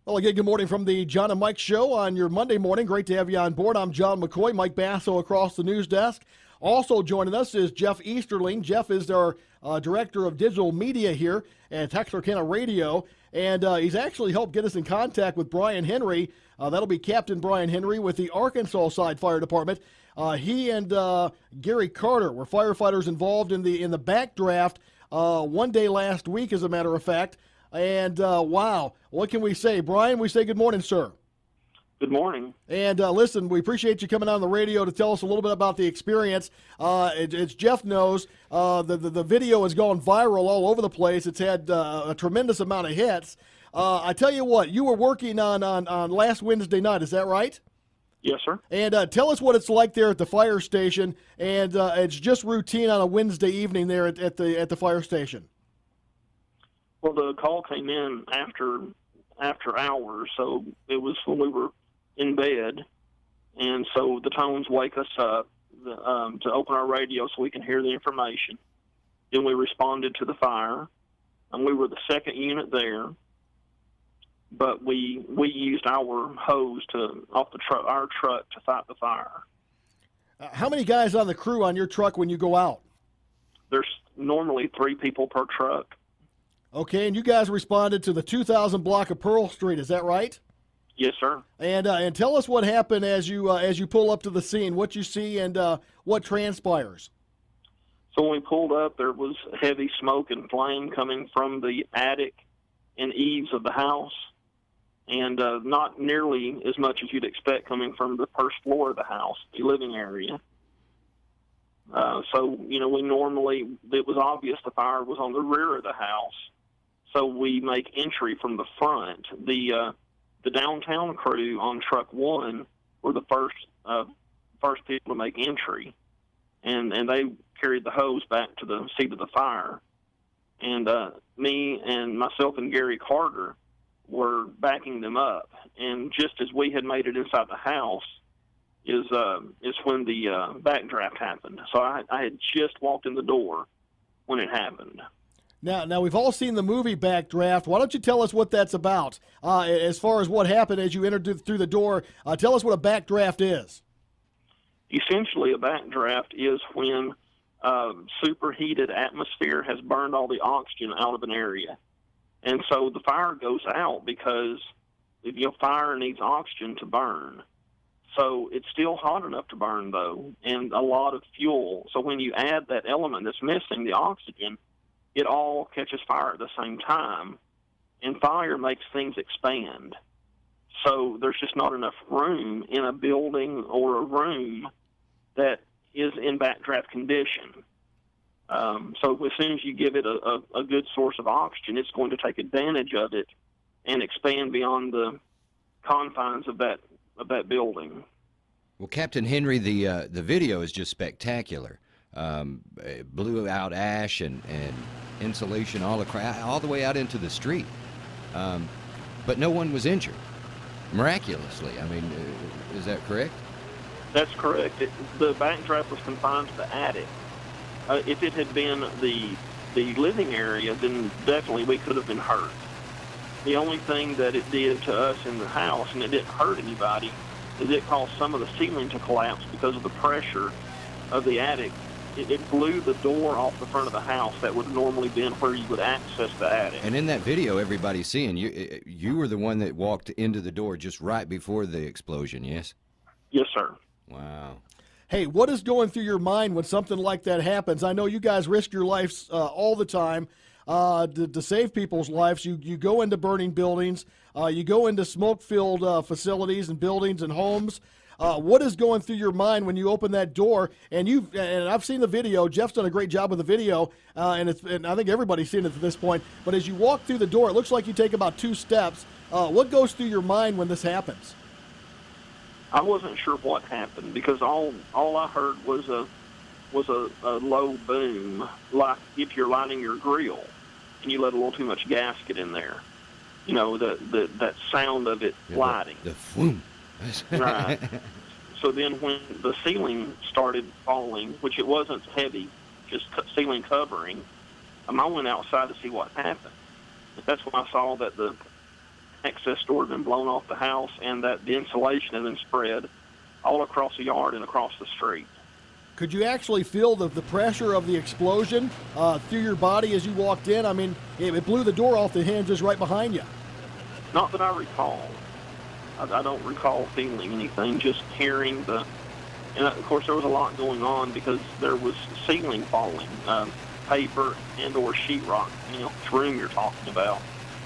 Well, again, good morning from the John and Mike Show on your Monday morning. Great to have you on board. I'm John McCoy, Mike Basso across the news desk. Also joining us is Jeff Easterling. Jeff is our Director of Digital Media here at Texarkana Radio, and he's actually helped get us in contact with Brian Henry. That'll be Captain Brian Henry with the Arkansas Side Fire Department. He and Gary Carter were firefighters involved in the Backdraft one day last week, as a matter of fact. And, wow, what can we say? Brian, we say good morning, sir. Good morning. And, listen, we appreciate you coming on the radio to tell us a little bit about the experience. As Jeff knows, the video has gone viral all over the place. It's had a tremendous amount of hits. I tell you what, you were working on last Wednesday night, is that right? Yes, sir. And tell us what it's like there at the fire station. And it's just routine on a Wednesday evening there at the fire station. Well, the call came in after hours, so it was when we were in bed, and so the tones wake us up to open our radio so we can hear the information. Then we responded to the fire, and we were the second unit there, but we used our hose off our truck to fight the fire. How many guys on the crew on your truck when you go out? There's normally 3 people per truck. Okay, and you guys responded to the 2000 block of Pearl Street, is that right? Yes, sir. And tell us what happened as you pull up to the scene, what you see and what transpires. So when we pulled up, there was heavy smoke and flame coming from the attic and eaves of the house, and not nearly as much as you'd expect coming from the first floor of the house, the living area. So, it was obvious the fire was on the rear of the house. So we make entry from the front. The downtown crew on truck 1 were the first people to make entry, and they carried the hose back to the seat of the fire. And me and myself and Gary Carter were backing them up. And just as we had made it inside the house is when the backdraft happened. So I had just walked in the door when it happened. Now we've all seen the movie Backdraft. Why don't you tell us what that's about? As far as what happened as you entered through the door, tell us what a backdraft is. Essentially, a backdraft is when superheated atmosphere has burned all the oxygen out of an area. And so the fire goes out because fire needs oxygen to burn. So it's still hot enough to burn, though, and a lot of fuel. So when you add that element that's missing, the oxygen, it all catches fire at the same time, and fire makes things expand. So there's just not enough room in a building or a room that is in backdraft condition. So as soon as you give it a good source of oxygen, it's going to take advantage of it and expand beyond the confines of that building. Well, Captain Henry, the video is just spectacular. Blew out ash and insulation all the way out into the street, but no one was injured, miraculously. I mean, is that correct? That's correct. The backdraft was confined to the attic. If it had been the living area, then definitely we could have been hurt. The only thing that it did to us in the house, and it didn't hurt anybody, is it caused some of the ceiling to collapse because of the pressure of the attic. It blew the door off the front of the house that would normally been where you would access the attic. And in that video, everybody's seeing you were the one that walked into the door just right before the explosion, yes? Yes, sir. Wow. Hey, what is going through your mind when something like that happens? I know you guys risk your lives all the time to save people's lives. You go into burning buildings. You go into smoke-filled facilities and buildings and homes. What is going through your mind when you open that door? And I've seen the video. Jeff's done a great job with the video, and I think everybody's seen it at this point. But as you walk through the door, it looks like you take about 2 steps. What goes through your mind when this happens? I wasn't sure what happened because all I heard was a low boom, like if you're lighting your grill and you let a little too much gas get in there. That sound of it lighting. The boom. Right. So then when the ceiling started falling, which it wasn't heavy, just ceiling covering, I went outside to see what happened. That's when I saw that the access door had been blown off the house, and that the insulation had been spread all across the yard and across the street. Could you actually feel the pressure of the explosion through your body as you walked in? I mean, it blew the door off the hinges right behind you. Not that I recall. I don't recall feeling anything, just hearing and of course there was a lot going on because there was ceiling falling, paper and or sheetrock, this room you're talking about.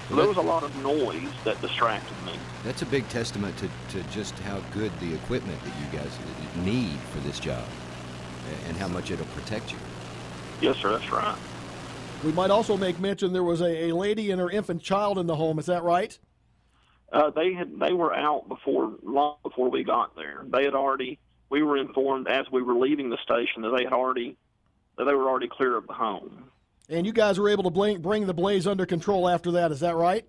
So there was a lot of noise that distracted me. That's a big testament to just how good the equipment that you guys need for this job and how much it'll protect you. Yes, sir, that's right. We might also make mention there was a lady and her infant child in the home. Is that right? They were out long before we got there. We were informed as we were leaving the station that they were already clear of the home. And you guys were able to bring the blaze under control after that. Is that right?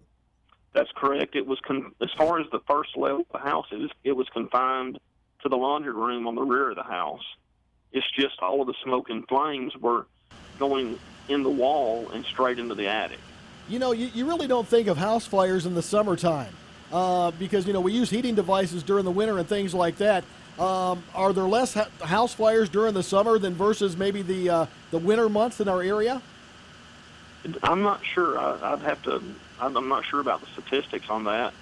That's correct. It was as far as the first level of the house, it was confined to the laundry room on the rear of the house. It's just all of the smoke and flames were going in the wall and straight into the attic. You really don't think of house fires in the summertime because, we use heating devices during the winter and things like that. Are there less house fires during the summer than versus maybe the winter months in our area? I'm not sure. I'm not sure about the statistics on that.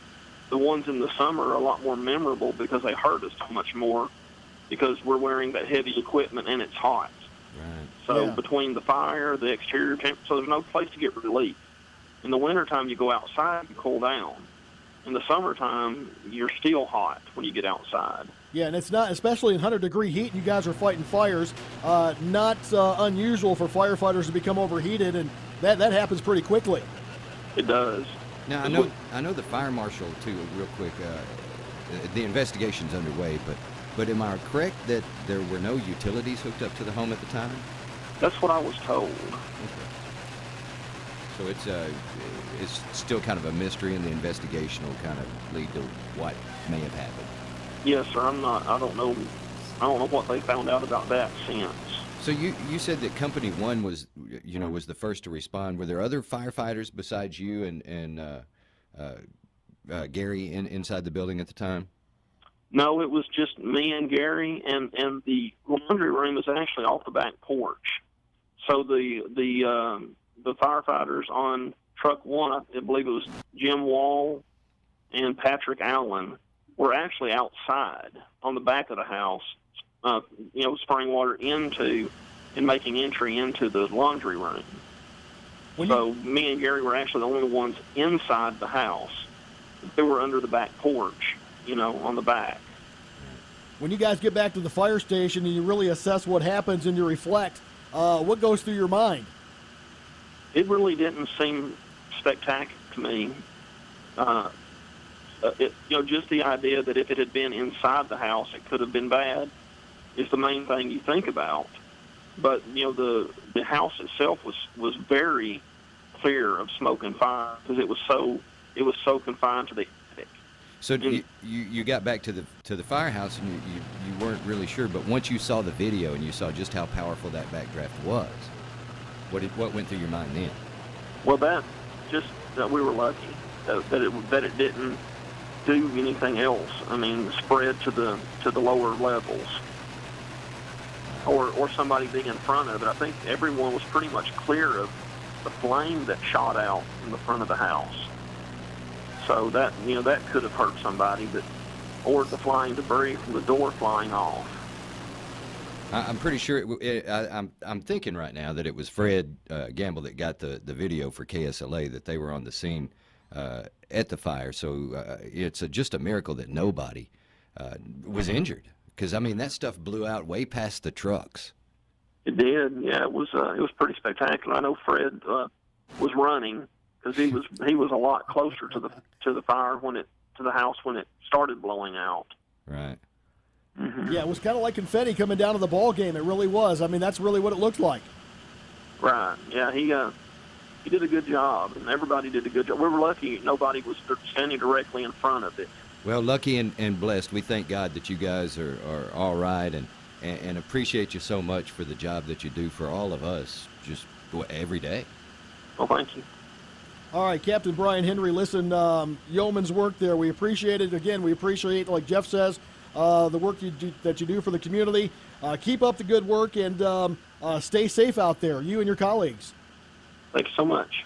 The ones in the summer are a lot more memorable because they hurt us so much more because we're wearing that heavy equipment and it's hot. Right. So between the fire, the exterior temperature, so there's no place to get relief. In the wintertime, you go outside and cool down. In the summertime, you're still hot when you get outside. Yeah, and it's not, especially in 100-degree heat, you guys are fighting fires, not unusual for firefighters to become overheated, and that happens pretty quickly. It does. Now, I know the fire marshal, too, real quick, the investigation's underway, but am I correct that there were no utilities hooked up to the home at the time? That's what I was told. Okay. So it's still kind of a mystery, and the investigation will kind of lead to what may have happened. Yes, sir. I don't know what they found out about that since. So you said that Company 1 was the first to respond. Were there other firefighters besides you and Gary inside the building at the time? No, it was just me and Gary, and the laundry room is actually off the back porch. So the firefighters on truck 1, I believe it was Jim Wall and Patrick Allen, were actually outside on the back of the house, spraying water into and making entry into the laundry room. So me and Gary were actually the only ones inside the house. They were under the back porch, on the back. When you guys get back to the fire station and you really assess what happens and you reflect, what goes through your mind? It really didn't seem spectacular to me. Just the idea that if it had been inside the house, it could have been bad is the main thing you think about. But, the house itself was very clear of smoke and fire because it was so confined to the attic. So you got back to the firehouse and you weren't really sure, but once you saw the video and you saw just how powerful that backdraft was, what went through your mind then? Well, that we were lucky that it didn't do anything else. I mean, spread to the lower levels, or somebody being in front of it. I think everyone was pretty much clear of the flame that shot out in the front of the house. So that could have hurt somebody, or the flying debris from the door flying off. I'm pretty sure I'm thinking right now that it was Fred Gamble that got the video for KSLA, that they were on the scene at the fire. So it's just a miracle that nobody was injured, because that stuff blew out way past the trucks. It did. Yeah, it was pretty spectacular. I know Fred was running because he was a lot closer to the fire to the house when it started blowing out. Right. Mm-hmm. Yeah, it was kind of like confetti coming down to the ball game. It really was. That's really what it looked like. Right. Yeah, he did a good job, and everybody did a good job. We were lucky nobody was standing directly in front of it. Well, lucky and blessed. We thank God that you guys are all right, and appreciate you so much for the job that you do for all of us just every day. Well, thank you. All right, Captain Brian Henry, listen, yeoman's work there. We appreciate it. Again, we appreciate, like Jeff says, the work that you do for the community. Keep up the good work and stay safe out there, you and your colleagues. Thanks so much.